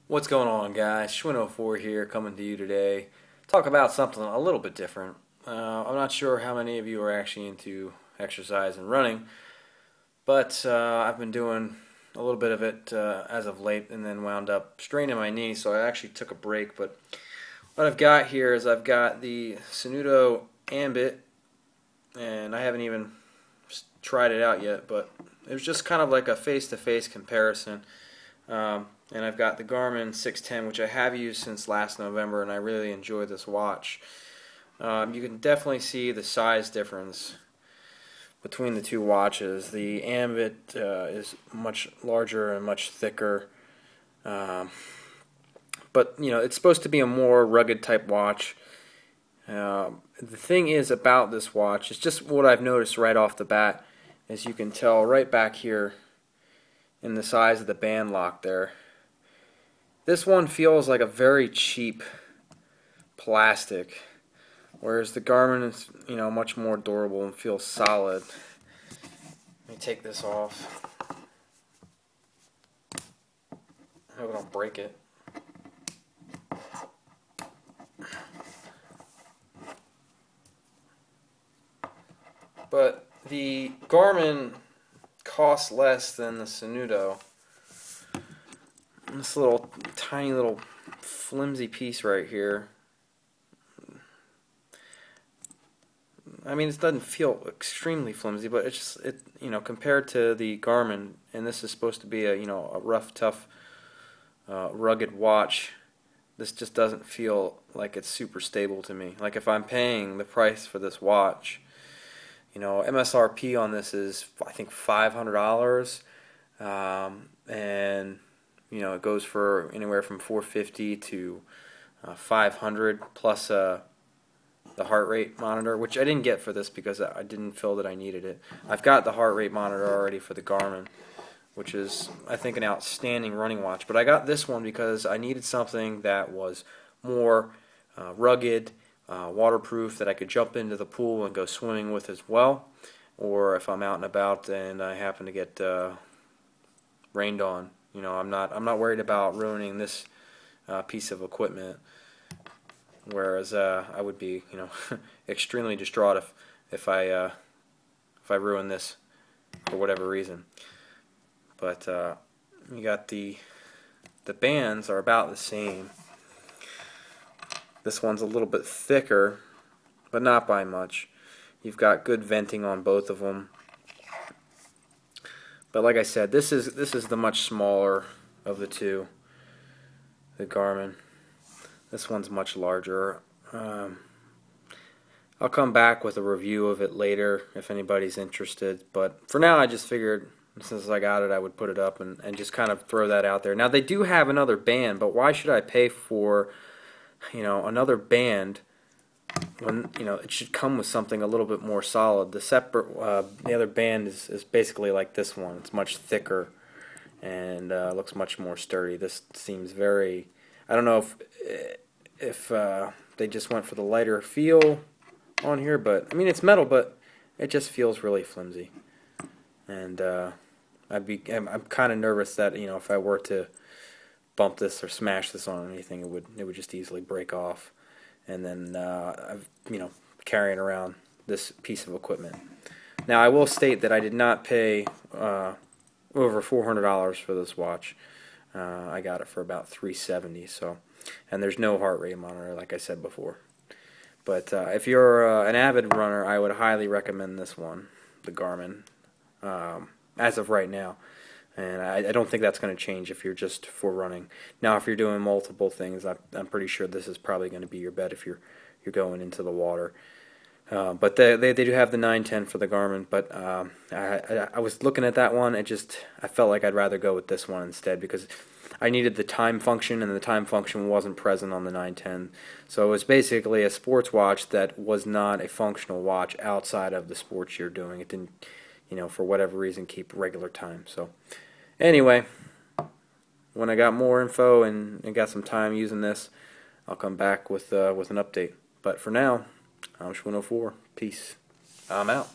What's going on, guys? Suunto here, coming to you today. Talk about something a little bit different. I'm not sure how many of you are actually into exercise and running, but I've been doing a little bit of it as of late, and then wound up straining my knee, so I actually took a break. But what I've got here is I've got the Suunto Ambit, and I haven't even tried it out yet, but it was just kind of like a face-to-face comparison. And I've got the Garmin 610, which I have used since last November, and I really enjoy this watch. You can definitely see the size difference between the two watches. The Ambit is much larger and much thicker, but it's supposed to be a more rugged type watch. The thing is about this watch, it's just what I've noticed right off the bat, as you can tell right back here in the size of the band lock there. This one feels like a very cheap plastic, whereas the Garmin is, much more durable and feels solid. Let me take this off. I hope I don't break it. But the Garmin costs less than the Suunto. This little tiny little flimsy piece right here, I mean, it doesn't feel extremely flimsy, but it's just compared to the Garmin, and this is supposed to be a rough, tough, rugged watch. This just doesn't feel like it's super stable to me. Like if I'm paying the price for this watch, MSRP on this is I think $500, and it goes for anywhere from $450 to $500 plus the heart rate monitor, which I didn't get for this because I didn't feel that I needed it. I've got the heart rate monitor already for the Garmin, which is, I think, an outstanding running watch. But I got this one because I needed something that was more rugged, waterproof, that I could jump into the pool and go swimming with as well. Or if I'm out and about and I happen to get rained on. I'm not worried about ruining this piece of equipment. Whereas I would be, extremely distraught if I ruin this for whatever reason. But you got the bands are about the same. This one's a little bit thicker, but not by much. You've got good venting on both of them. But like I said, this is the much smaller of the two, the Garmin. This one's much larger. I'll come back with a review of it later if anybody's interested. But for now, I just figured since I got it, I would put it up and just kind of throw that out there. Now, they do have another band, but why should I pay for another band when it should come with something a little bit more solid? The other band is basically like this one. It's much thicker and looks much more sturdy. This seems very, I don't know if they just went for the lighter feel on here, but I mean, it's metal, but it just feels really flimsy. And I'm kind of nervous that if I were to bump this or smash this on anything, it would just easily break off. And then carrying around this piece of equipment. Now, I will state that I did not pay over $400 for this watch. I got it for about $370. So, and there's no heart rate monitor, like I said before. But if you're an avid runner, I would highly recommend this one, the Garmin, as of right now. And I don't think that's going to change if you're just for running. Now, if you're doing multiple things, I'm pretty sure this is probably going to be your bet if you're going into the water. But they do have the 910 for the Garmin. But I was looking at that one. I felt like I'd rather go with this one instead because I needed the time function, and the time function wasn't present on the 910. So it was basically a sports watch that was not a functional watch outside of the sports you're doing. It didn't, for whatever reason, keep regular time. So anyway, when I got more info and got some time using this, I'll come back with an update. But for now, I'm Suunto. Peace. I'm out.